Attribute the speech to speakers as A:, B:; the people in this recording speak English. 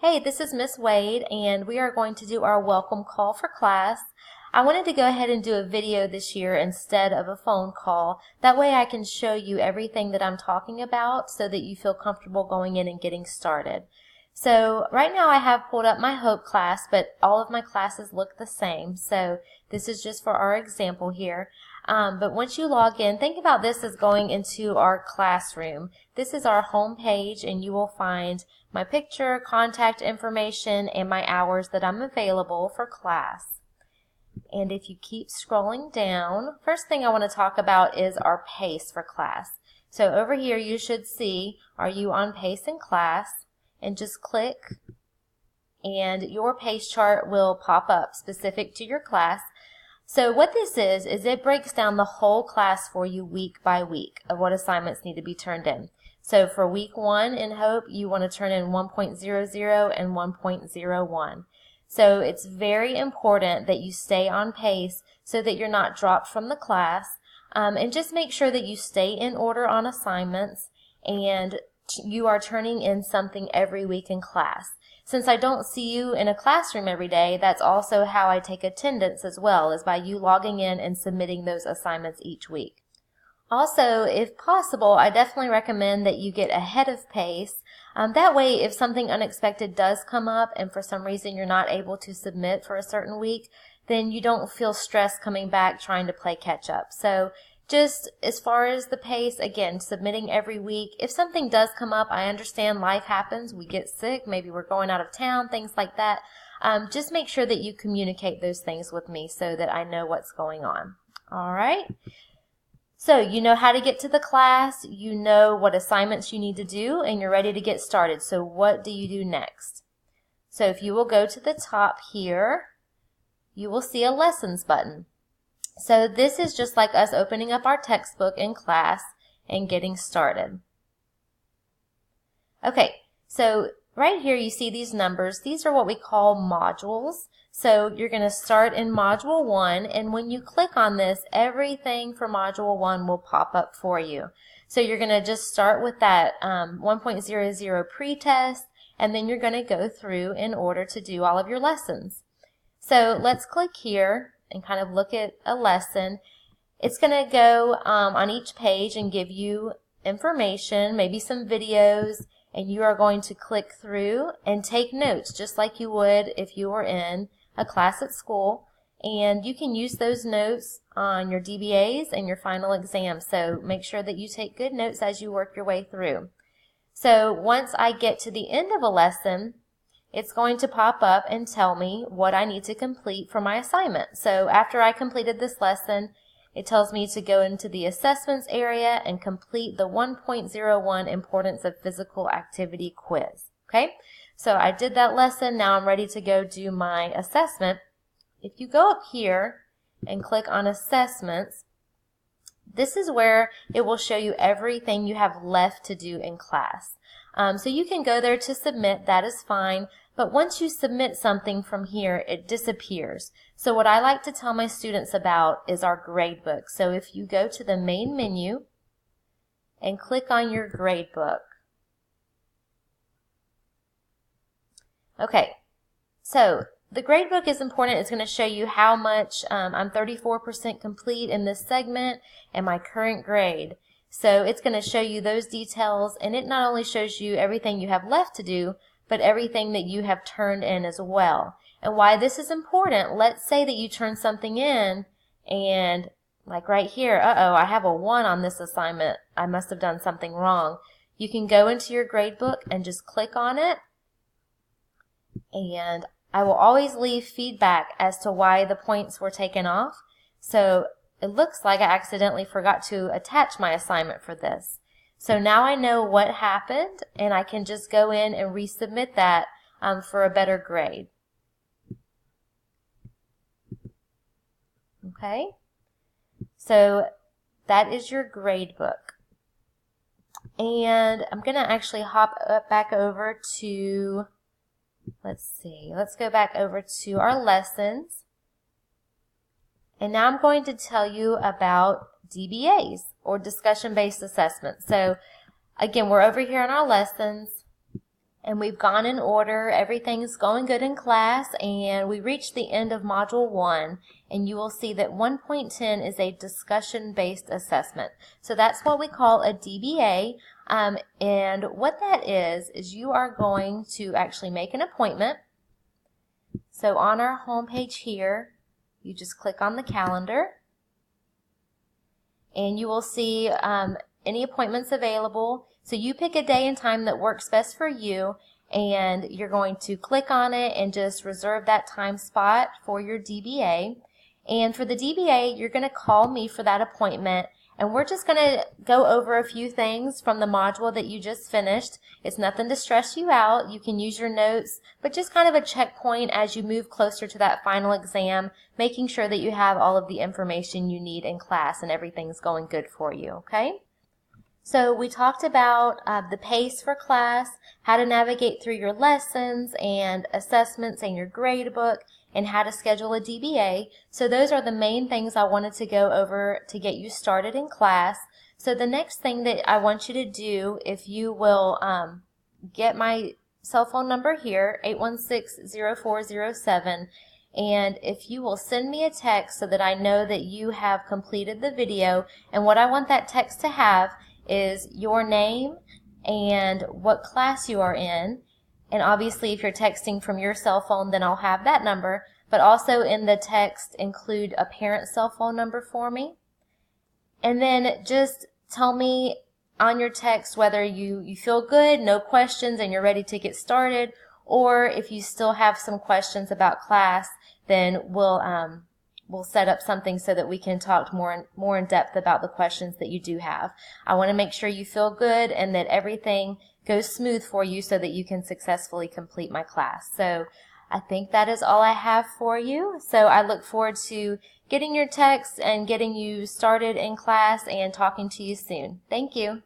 A: Hey, this is Miss Wade, and we are going to do our welcome call for class. I wanted to go ahead and do a video this year instead of a phone call. That way I can show you everything that I'm talking about so that you feel comfortable going in and getting started. So right now I have pulled up my Hope class, but all of my classes look the same. So this is just for our example here. But once you log in, think about this as going into our classroom. This is our home page, and you will find my picture, contact information, and my hours that I'm available for class. And if you keep scrolling down, first thing I want to talk about is our pace for class. So over here you should see, are you on pace in class? And just click, and your pace chart will pop up specific to your class. So what this is it breaks down the whole class for you week by week of what assignments need to be turned in. So for week 1 in Hope, you want to turn in 1.00 and 1.01. So it's very important that you stay on pace so that you're not dropped from the class. And just make sure that you stay in order on assignments and you are turning in something every week in class. Since I don't see you in a classroom every day, that's also how I take attendance as well, is by you logging in and submitting those assignments each week. Also, if possible, I definitely recommend that you get ahead of pace. That way, if something unexpected does come up and for some reason you're not able to submit for a certain week, then you don't feel stressed coming back trying to play catch up. So just as far as the pace, again, submitting every week. If something does come up, I understand life happens. We get sick. Maybe we're going out of town, things like that. Just make sure that you communicate those things with me so that I know what's going on. All right. So you know how to get to the class. You know what assignments you need to do, and you're ready to get started. So what do you do next? So if you will go to the top here, you will see a lessons button. So this is just like us opening up our textbook in class and getting started. Okay, so right here you see these numbers. These are what we call modules. So you're going to start in Module 1, and when you click on this, everything for Module 1 will pop up for you. So you're going to just start with that 1.00 pretest, and then you're going to go through in order to do all of your lessons. So let's click here and kind of look at a lesson. It's going to go on each page and give you information, maybe some videos, and you are going to click through and take notes just like you would if you were in a class at school. And you can use those notes on your DBAs and your final exam. So make sure that you take good notes as you work your way through. So once I get to the end of a lesson, it's going to pop up and tell me what I need to complete for my assignment. So after I completed this lesson, it tells me to go into the assessments area and complete the 1.01 Importance of Physical Activity quiz. Okay, so I did that lesson. Now I'm ready to go do my assessment. If you go up here and click on assessments, this is where it will show you everything you have left to do in class. So you can go there to submit, that is fine, but once you submit something from here, it disappears. So what I like to tell my students about is our gradebook. So if you go to the main menu and click on your gradebook. Okay, so the gradebook is important. It's going to show you how much I'm 34% complete in this segment and my current grade. So it's going to show you those details, and it not only shows you everything you have left to do, but everything that you have turned in as well. And why this is important, let's say that you turn something in and like right here, I have a 1 on this assignment. I must have done something wrong. You can go into your gradebook and just click on it, and I will always leave feedback as to why the points were taken off. So it looks like I accidentally forgot to attach my assignment for this. So now I know what happened, and I can just go in and resubmit that for a better grade. Okay, so that is your grade book. And I'm going to actually hop back over to, let's go back over to our lessons. And now I'm going to tell you about DBAs, or discussion-based assessment. So again, we're over here in our lessons, And we've gone in order. Everything's going good in class, and we reached the end of Module 1, and you will see that 1.10 is a discussion-based assessment. So that's what we call a DBA, and what that is you are going to actually make an appointment. So on our home page here, you just click on the calendar, and you will see any appointments available. So you pick a day and time that works best for you, and you're going to click on it and just reserve that time spot for your DBA. And for the DBA, you're going to call me for that appointment, and we're just going to go over a few things from the module that you just finished. It's nothing to stress you out. You can use your notes, but just kind of a checkpoint as you move closer to that final exam, making sure that you have all of the information you need in class and everything's going good for you, okay? So we talked about the pace for class, how to navigate through your lessons and assessments and your grade book, and how to schedule a DBA. So those are the main things I wanted to go over to get you started in class. So the next thing that I want you to do, if you will get my cell phone number here, 816-0407, and if you will send me a text so that I know that you have completed the video, and what I want that text to have is your name and what class you are in. And obviously if you're texting from your cell phone, then I'll have that number, but also in the text include a parent's cell phone number for me. And then just tell me on your text whether you feel good, no questions, and you're ready to get started, or if you still have some questions about class, then we'll set up something so that we can talk more in depth about the questions that you do have. I want to make sure you feel good and that everything goes smooth for you so that you can successfully complete my class. So I think that is all I have for you. So I look forward to getting your text and getting you started in class and talking to you soon. Thank you.